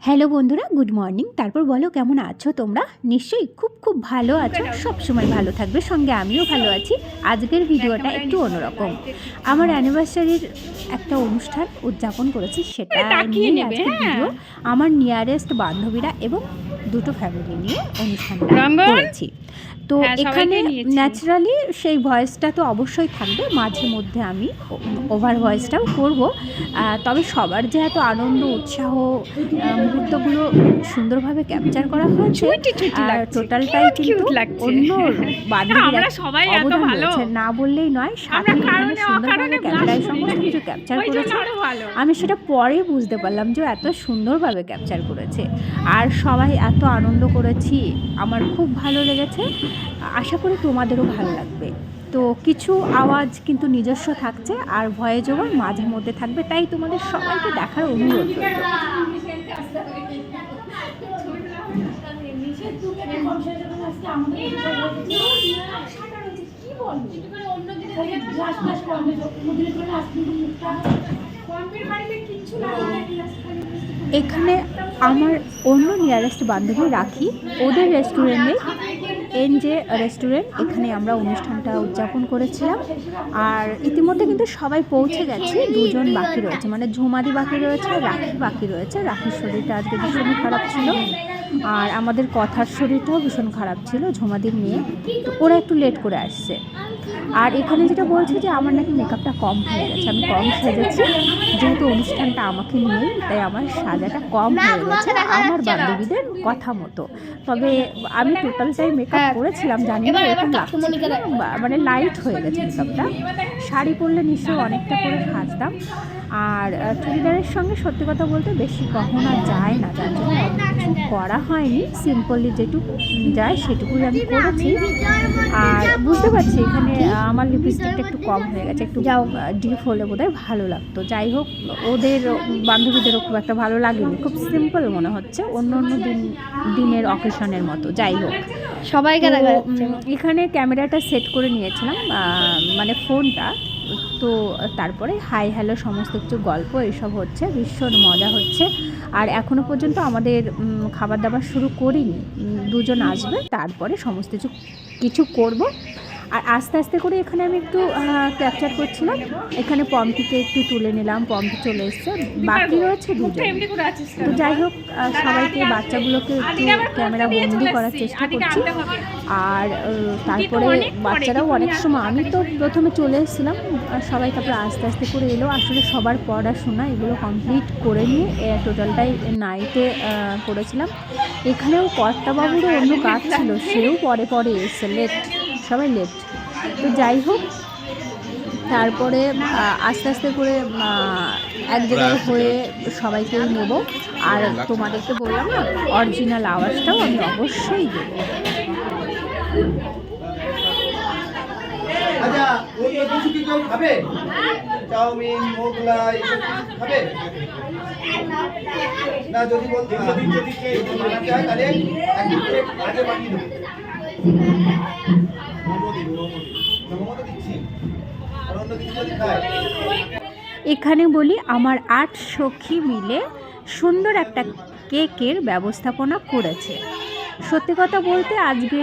Hello বন্ধুরা, good morning. তারপর বলো কেমন আছো তোমরা? নিশ্চয়ই খুব খুব ভালো আছো, সব সময় ভালো থাকবে। সঙ্গে আমিও ভালো আছি। আজকের ভিডিওটা একটু অন্যরকম। আমার অ্যানিভার্সারির একটা অনুষ্ঠান উদযাপন করেছি, সেটা নিয়ে আজকের ভিডিও। আমার নিয়ারেস্ট বান্ধবীরা এবং দুটো ফ্যামিলি নিয়ে অনুষ্ঠানটা করেছি। তো এখানে ন্যাচারালি সেই ভয়েসটা তো অবশ্যই থাকবে, মাঝে মধ্যে আমি ওভার ভয়েসটাও করব। তবে সবার যে এত আনন্দ উৎসাহ মুহূর্তগুলো সুন্দরভাবে ক্যাপচার করা হয়েছে, আর টোটালটাই কিন্তু অন্য বান্ধবীরা অবদান রয়েছে, না বললেই নয়। সাথে এখানে সুন্দরভাবে ক্যামেরায় সমস্ত কিছু ক্যাপচার করেছে। আমি সেটা পরে বুঝতে পারলাম যে এত সুন্দরভাবে ক্যাপচার করেছে, আর সবাই এত আনন্দ করেছি, আমার খুব ভালো লেগেছে। আশা করি তোমাদেরও ভালো লাগবে। তো কিছু আওয়াজ কিন্তু নিজস্ব থাকছে, আর ভয়েস ওভার মাঝে মধ্যে থাকবে, তাই তোমাদের সবাইকে দেখার অনুরোধ রইল। এখানে আমার অন্য নিয়ারেস্ট বান্ধবী রাখি, ওদের রেস্টুরেন্টে এনজে রেস্টুরেন্ট, এখানে আমরা অনুষ্ঠানটা উদযাপন করেছিলাম। আর ইতিমধ্যে কিন্তু সবাই পৌঁছে গেছে, দুজন বাকি রয়েছে, মানে ঝুমাদি বাকি রয়েছে, রাখি বাকি রয়েছে। রাখির শরীরটা আজকে ভীষণই খারাপ ছিল, আর আমাদের কথার শরীরটাও ভীষণ খারাপ ছিল ঝুমাদির নিয়ে, তো ওরা একটু লেট করে আসছে। আর এখানে যেটা বলছে যে আমার নাকি মেকআপটা কম হয়ে গেছে, আমি কম সেজেছি, যেহেতু অনুষ্ঠানটা আমাকে নিয়েই, তাই আমার সাজাটা কম হয়ে গেছে আমার বান্ধবীদের কথা মতো। তবে আমি টোটালটাই মেকআপ করেছিলাম, জানি না এরকম লাগছে, মানে লাইট হয়ে গেছে মেকআপটা। শাড়ি পরলে নিশ্চয়ই অনেকটা করে সাজতাম। আর চুড়িদারের সঙ্গে সত্যি কথা বলতে বেশি গহনা যায় না, যার জন্য কিছু করা হয়নি, সিম্পলি যেটুকু যায় সেটুকুই আমি করেছি। আর বুঝতে পারছি এখানে আমার লিপস্টিকটা একটু কম হয়ে গেছে, একটু ডিপ হলে বোধহয় ভালো লাগতো। যাই হোক, ওদের বান্ধবীদেরও খুব একটা ভালো লাগেনি, খুব সিম্পল মনে হচ্ছে, অন্য অন্য দিনের অকেশনের মতো। যাই হোক, সবাই এখানে ক্যামেরাটা সেট করে নিয়েছিলাম, মানে ফোনটা। তো তারপরে হাই হ্যালো সমস্ত কিছু গল্প এসব হচ্ছে, ভীষণ মজা হচ্ছে। আর এখনও পর্যন্ত আমাদের খাবার দাবার শুরু করিনি, দুজন আসবে তারপরে সমস্ত কিছু করব। আর আস্তে আস্তে করে এখানে আমি একটু ক্যাপচার করছিলাম। এখানে পম্পিকে একটু তুলে নিলাম, পম্পি চলে এসছে, বাকি রয়েছে দুজন। তো যাই হোক, সবাইকে বাচ্চাগুলোকে একটু ক্যামেরা বন্দি করার চেষ্টা করছি। আর তারপরে বাচ্চারাও অনেক সময়, আমি তো প্রথমে চলে এসেছিলাম, সবাই তারপরে আস্তে আস্তে করে এলো। আসলে সবার পড়াশোনা এগুলো কমপ্লিট করে নিয়ে টোটালটাই নাইটে করেছিলাম। এখানেও কর্তাবাবুরও অন্য কাজ ছিল, সেও পরে পরে এসছে, লেট, সবাই লেট। তো যাই হোক, তারপরে আস্তে আস্তে করে এক জায়গায় হয়ে সবাইকেই নেব। আর তোমাদেরকে বললাম না, অরিজিনাল আওয়াজটাও আমি অবশ্যই দেব। আচ্ছা, অন্য কিছু কি কেউ খাবে? চাউমিন, মোগলাই খাবে? না, যদি মানা চায় তাহলে একদিন করে আগে বানিয়ে দেবো। এখানে বলি, আমার 8 সখী মিলে সুন্দর একটা কেকের ব্যবস্থাপনা করেছে। সত্যি কথা বলতে আজকে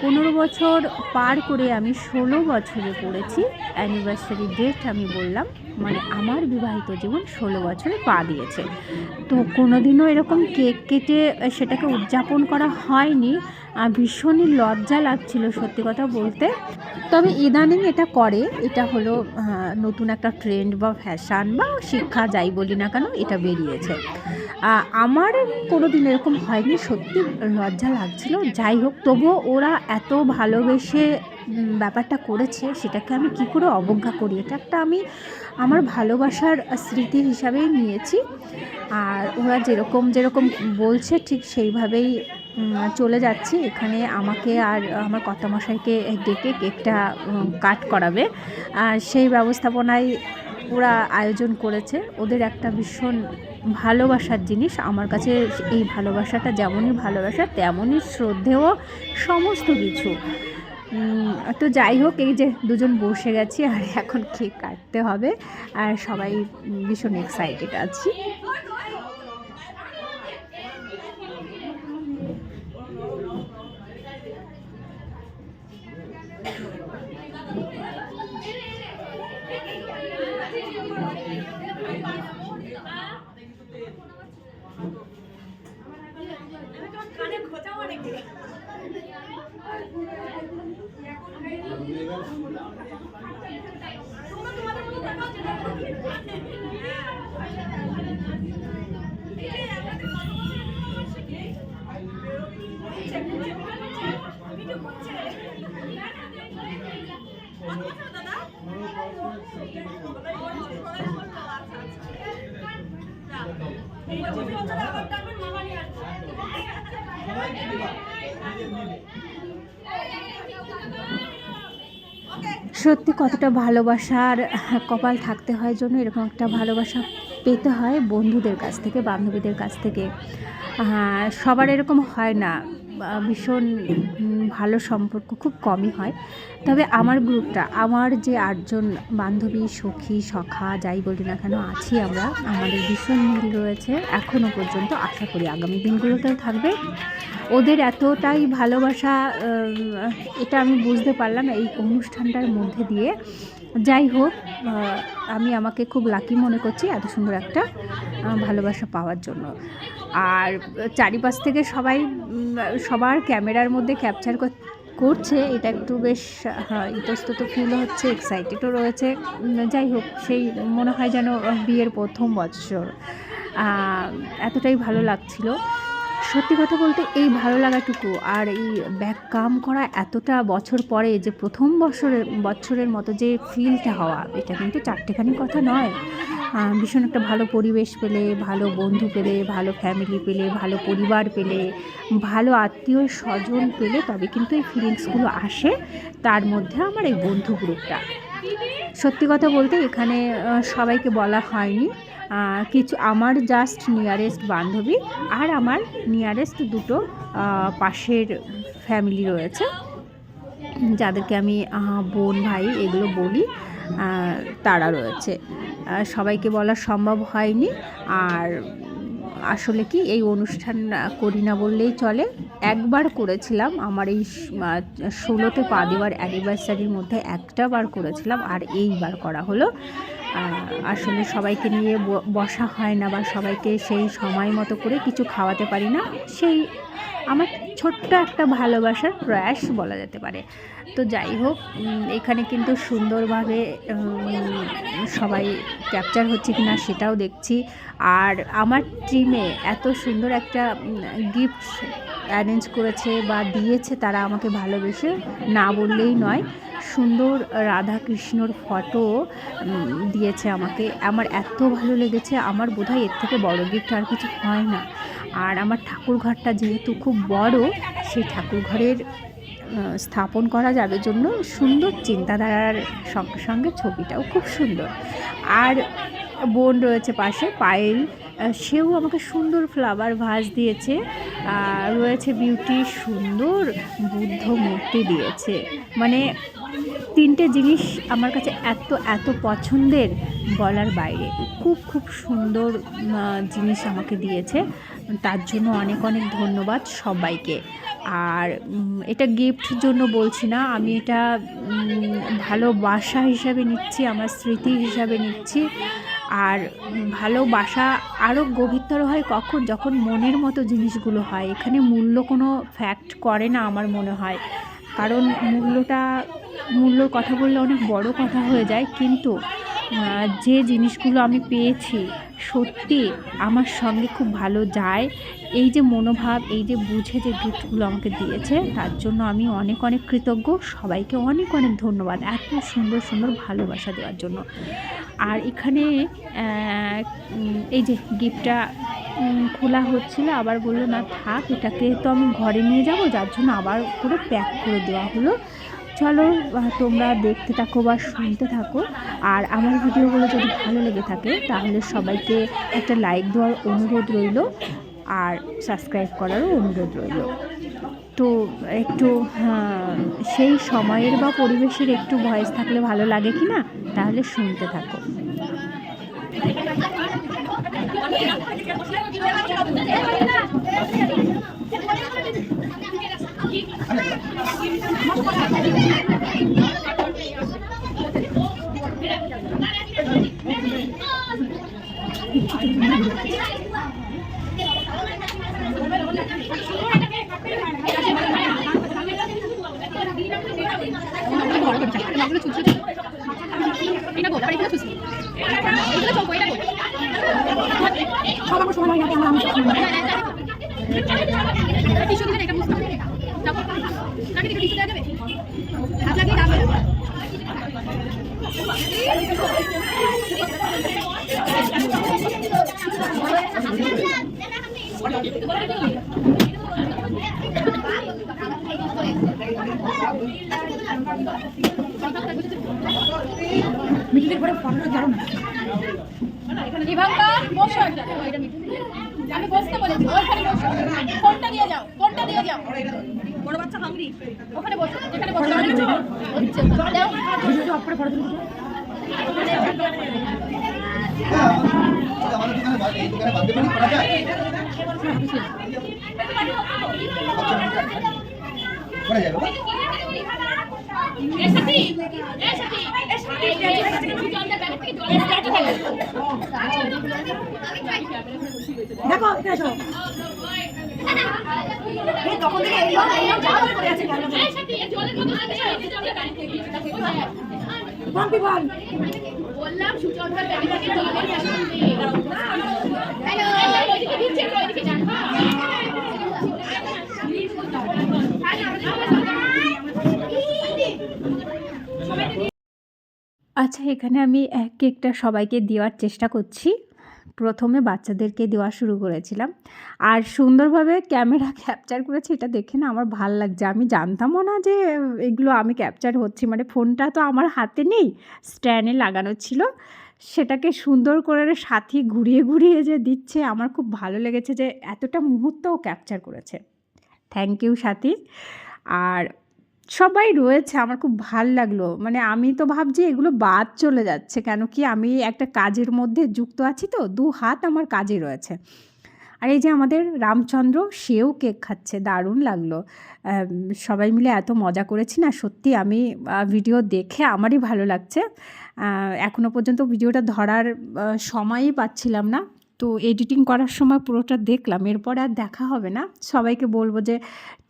15 বছর পার করে আমি 16 বছরে পড়েছি। অ্যানিভার্সারি ডেট আমি বললাম, মানে আমার বিবাহিত জীবন 16 বছরে পা দিয়েছে। তো কোনোদিনও এরকম কেক কেটে সেটাকে উদযাপন করা হয়নি, ভীষণই লজ্জা লাগছিল সত্যি কথা বলতে। তবে ইদানিং এটা করে, এটা হলো নতুন একটা ট্রেন্ড বা ফ্যাশন বা শিক্ষা, যাই বলি না কেন, এটা বেরিয়েছে। আমার কোনো দিন এরকম হয়নি, সত্যি লজ্জা লাগছিল। যাই হোক, তবুও ওরা এত ভালোবেসে ব্যাপারটা করেছে, সেটাকে আমি কি করে অবজ্ঞা করি? এটা একটা আমি আমার ভালোবাসার স্মৃতি হিসাবেই নিয়েছি। আর ওরা যেরকম বলছে ঠিক সেইভাবেই চলে যাচ্ছি। এখানে আমাকে আর আমার কর্তামশাইকে ডেকে কেকটা কাট করাবে, সেই ব্যবস্থাপনায় ওরা আয়োজন করেছে। ওদের একটা ভীষণ ভালোবাসার জিনিস, আমার কাছে এই ভালোবাসাটা যেমনই ভালোবাসা তেমনই শ্রদ্ধেয় সমস্ত কিছু। তো যাই হোক, এই যে দুজন বসে গেছি আর এখন কেক কাটতে হবে, আর সবাই ভীষণ এক্সাইটেড আছি। সত্যি কতটা ভালোবাসার কপাল থাকতে হয় জন্য এরকম একটা ভালোবাসা পেতে হয় বন্ধুদের কাছ থেকে, বান্ধবীদের কাছ থেকে। সবার এরকম হয় না, ভীষণ ভালো সম্পর্ক খুব কমই হয়। তবে আমার গ্রুপটা, আমার যে 8 জন বান্ধবী, সখী, সখা যাই বলি না কেন আছি আমরা, আমাদের ভীষণ মিল রয়েছে এখনও পর্যন্ত। আশা করি আগামী দিনগুলোতেও থাকবে। ওদের এতটাই ভালোবাসা, এটা আমি বুঝতে পারলাম এই অনুষ্ঠানটার মধ্যে দিয়ে। যাই হোক, আমি আমাকে খুব লাকি মনে করছি এত সুন্দর একটা ভালোবাসা পাওয়ার জন্য। আর চারিপাশ থেকে সবাই সবার ক্যামেরার মধ্যে ক্যাপচার করছে, এটা একটু বেশ ইতস্তত ফিল হচ্ছে, এক্সাইটেডও রয়েছে। যাই হোক, সেই মনে হয় যেন বিয়ের প্রথম বছর, এতটাই ভালো লাগছিল। সত্যি কথা বলতে এই ভালো লাগাটুকু আর এই ব্যাক কাম করা এতটা বছর পরে যে প্রথম বছরের মতো যে ফিলটা হওয়া, এটা কিন্তু চারটেখানি কথা নয়। ভীষণ একটা ভালো পরিবেশ পেলে, ভালো বন্ধু পেলে, ভালো ফ্যামিলি পেলে, ভালো পরিবার পেলে, ভালো আত্মীয় স্বজন পেলে তবে কিন্তু এই ফিলিংসগুলো আসে। তার মধ্যে আমার এই বন্ধু গ্রুপটা, সত্যি কথা বলতে এখানে সবাইকে বলা হয়নি, কিছু আমার জাস্ট নিয়ারেস্ট বান্ধবী আর আমার নিয়ারেস্ট দুটো পাশের ফ্যামিলি রয়েছে, যাদেরকে আমি বোন ভাই এগুলো বলি, তারা রয়েছে। সবাইকে বলা সম্ভব হয়নি। আর আসলে কি, এই অনুষ্ঠান করি না বললেই চলে। একবার করেছিলাম আমার এই 16তে পা দেওয়ার অ্যানিভার্সারির মধ্যে একটা বার করেছিলাম, আর এইবার করা হলো। আসলে সবাইকে নিয়ে বসা হয় না বা সবাইকে সেই সময় মতো করে কিছু খাওয়াতে পারি না, সেই আমার ছোট্ট একটা ভালোবাসার প্রয়াস বলা যেতে পারে। তো যাই হোক, এখানে কিন্তু সুন্দরভাবে সবাই ক্যাপচার হচ্ছে কি না সেটাও দেখছি। আর আমার টিমে এত সুন্দর একটা গিফট অ্যারেঞ্জ করেছে বা দিয়েছে তারা আমাকে ভালোবেসে, না বললেই নয়। সুন্দর রাধা কৃষ্ণর ফটো দিয়েছে আমাকে, আমার এত ভালো লেগেছে। আমার বোধহয় এর থেকে বড় গিফট আর কিছু হয় না। আর আমার ঠাকুরঘরটা যেহেতু খুব বড়, সেই ঠাকুরঘরের স্থাপন করা যাবে জন্য সুন্দর চিন্তাধারার সঙ্গে সঙ্গে ছবিটাও খুব সুন্দর। আর বোন রয়েছে পাশে, পায়েল, সেও আমাকে সুন্দর ফ্লাওয়ার ভাস দিয়েছে। রয়েছে বিউটি, সুন্দর বুদ্ধ মূর্তি দিয়েছে। মানে 3টে জিনিস আমার কাছে এত পছন্দের, বলার বাইরে। খুব সুন্দর জিনিস আমাকে দিয়েছে, তার জন্য অনেক ধন্যবাদ সবাইকে। আর এটা গিফট জন্য বলছি না, আমি এটা ভালোবাসা হিসাবে নিচ্ছি, আমার স্মৃতি হিসাবে নিচ্ছি। আর ভালোবাসা আরও গভীরতর হয় কখন, যখন মনের মতো জিনিসগুলো হয়। এখানে মূল্য কোনো ফ্যাক্ট করে না আমার মনে হয়, কারণ মূল্যর কথা বললে অনেক বড় কথা হয়ে যায়। কিন্তু যে জিনিসগুলো আমি পেয়েছি সত্যি আমার সঙ্গে খুব ভালো যায়। এই যে মনোভাব, এই যে বুঝে যে গিফটগুলো আমাকে দিয়েছে, তার জন্য আমি অনেক কৃতজ্ঞ। সবাইকে অনেক ধন্যবাদ এত সুন্দর ভালোবাসা দেওয়ার জন্য। আর এখানে এই যে গিফটটা খোলা হচ্ছিল, আবার বললো না থাক, এটাকে তো আমি ঘরে নিয়ে যাব, যার জন্য আবার করে প্যাক করে দেওয়া হলো। চলো তোমরা দেখতে থাকো বা শুনতে থাকো। আর আমার ভিডিওগুলো যদি ভালো লেগে থাকে তাহলে সবাইকে একটা লাইক দেওয়ার অনুরোধ রইল, আর সাবস্ক্রাইব করারও অনুরোধ রইল। তো একটু সেই সময়ের বা পরিবেশের একটু ভয়েস থাকলে ভালো লাগে কি না, তাহলে শুনতে থাকো। ছুঁচি এটা বল, আর এটা ছুঁচি এটা চলবো, এটা বল সব আমার সময় লাগে, আমার টিস্যু দিলে এটা বুঝতে হবে। যাও নাকি একটু টিস্যু দেওয়া যাবে, হাত লাগিয়ে দাও। মিটিংয়ের পরে ফোনটা দাও না। ইভাঙ্কা বসো, আমি বসতে বলেছি, ওইখানে বসো। ফোনটা দিয়ে যাও, ফোনটা দিয়ে যাও। বড় বাচ্চা হাংরি, ওখানে বসো, যেখানে বসো। দাও ভিডিওটা অফ করে ফটো তুলো। আমাদের দোকানে বাঁধতে পারি করা যায় করা যাবে দেখো এসো তখন থেকে এই করে আছে বললাম সুচন্দ্রার ব্যাগ থেকে জল নিয়ে আসতে। হ্যালো ওইদিকে দিচ্ছে, ওইদিকে যান। আচ্ছা, এখানে আমি কেকটা সবাইকে দেওয়ার চেষ্টা করছি। প্রথমে বাচ্চাদেরকে দেওয়া শুরু করেছিলাম, আর সুন্দরভাবে ক্যামেরা ক্যাপচার করেছি, এটা দেখে না আমার ভাল লাগছে। আমি জানতামও না যে এগুলো আমি ক্যাপচার হচ্ছি, মানে ফোনটা তো আমার হাতে নেই, স্ট্যান্ডে লাগানো ছিল, সেটাকে সুন্দর করে সাথী ঘুরিয়ে ঘুরিয়ে যে দিচ্ছে, আমার খুব ভালো লেগেছে যে এতটা মুহূর্তও ক্যাপচার করেছে। থ্যাংক ইউ সাথী। আর সবাই রয়েছে, আমার খুব ভাল লাগলো। মানে আমি তো ভাবছি এগুলো বাদ চলে যাচ্ছে, কেন কি আমি একটা কাজের মধ্যে যুক্ত আছি, তো 2 হাত আমার কাজে রয়েছে। আর এই যে আমাদের রামচন্দ্র, সেও কেক খাচ্ছে, দারুণ লাগলো। সবাই মিলে এত মজা করেছি না, সত্যি আমি ভিডিও দেখে আমারই ভালো লাগছে। এখনও পর্যন্ত ভিডিওটা ধরার সময়ই পাচ্ছিলাম না, তো এডিটিং করার সময় পুরোটা দেখলাম, এরপর আর দেখা হবে না। সবাইকে বলবো যে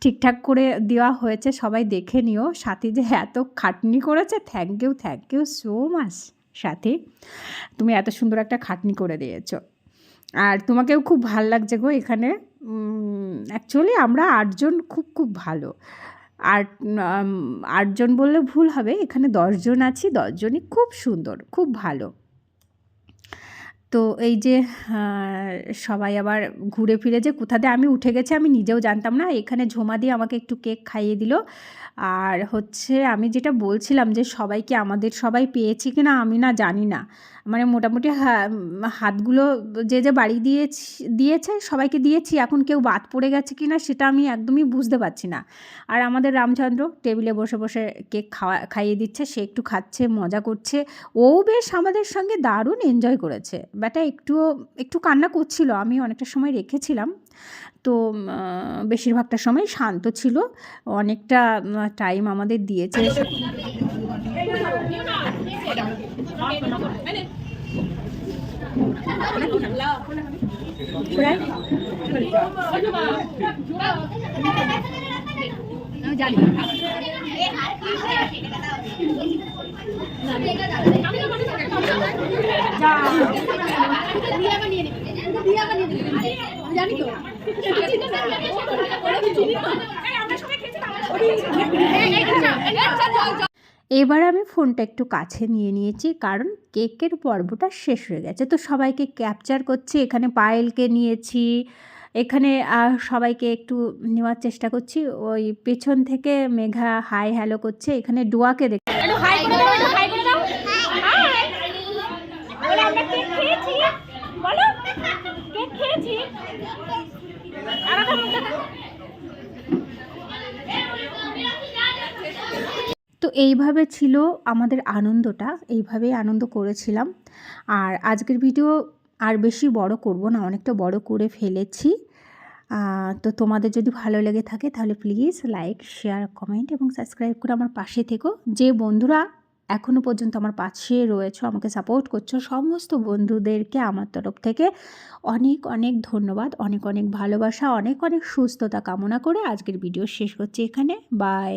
ঠিকঠাক করে দেওয়া হয়েছে, সবাই দেখে নিও। সাথী যে এত খাটনি করেছে, থ্যাংক ইউ সো মাচ সাথী, তুমি এত সুন্দর একটা খাটনি করে দিয়েছো। আর তোমাকেও খুব ভাল লাগছে গো। এখানে অ্যাকচুয়ালি আমরা 8 জন, খুব ভালো। আর 8 জন বললে ভুল হবে, এখানে 10 জন আছি, 10 জনই খুব সুন্দর, খুব ভালো। তো এই যে সবাই আবার ঘুরে ফিরে যে কোথা দিয়ে আমি উঠে গেছি আমি নিজেও জানতাম না। এখানে ঝোমা দিয়ে আমাকে একটু কেক খাইয়ে দিল। আর হচ্ছে আমি যেটা বলছিলাম যে সবাইকে, আমাদের সবাই পেয়েছি কি না আমি না জানি না, মানে মোটামুটি হাতগুলো যে বাড়ি দিয়েছে সবাইকে দিয়েছি, এখন কেউ বাদ পড়ে গেছে কি না সেটা আমি একদমই বুঝতে পারছি না। আর আমাদের রামচন্দ্র টেবিলে বসে বসে কেক খাইয়ে দিচ্ছে, সে একটু খাচ্ছে, মজা করছে, ও বেশ আমাদের সঙ্গে দারুণ এনজয় করেছে। ব্যাটা একটু কান্না করছিল, আমি অনেকটা সময় রেখেছিলাম, তো বেশিরভাগটা সময় শান্ত ছিল, অনেকটা টাইম আমাদের দিয়েছে। জানি তো এবার আমি ফোনটা একটু কাছে নিয়ে নিয়েছি, কারণ কেকের পর্বটা শেষ হয়ে গেছে, তো সবাইকে ক্যাপচার করছি। এখানে পায়েলকে নিয়েছি, এখানে সবাইকে একটু নেওয়ার চেষ্টা করছি। ওই পেছন থেকে মেঘা হাই হ্যালো করছে, এখানে ডোয়াকে দেখে তো এইভাবে ছিল আমাদের আনন্দটা, এইভাবেই আনন্দ করেছিলাম। আর আজকের ভিডিও আর বেশি বড় করব না, অনেকটা বড় করে ফেলেছি। তো তোমাদের যদি ভালো লেগে থাকে তাহলে প্লিজ লাইক, শেয়ার, কমেন্ট এবং সাবস্ক্রাইব করে আমার পাশে থেকো। যে বন্ধুরা এখনও পর্যন্ত আমার পাশে রয়েছো, আমাকে সাপোর্ট করছো, সমস্ত বন্ধুদেরকে আমার তরফ থেকে অনেক অনেক ধন্যবাদ, অনেক অনেক ভালোবাসা, অনেক অনেক সুস্থতা কামনা করে আজকের ভিডিও শেষ করছি এখানে। বাই।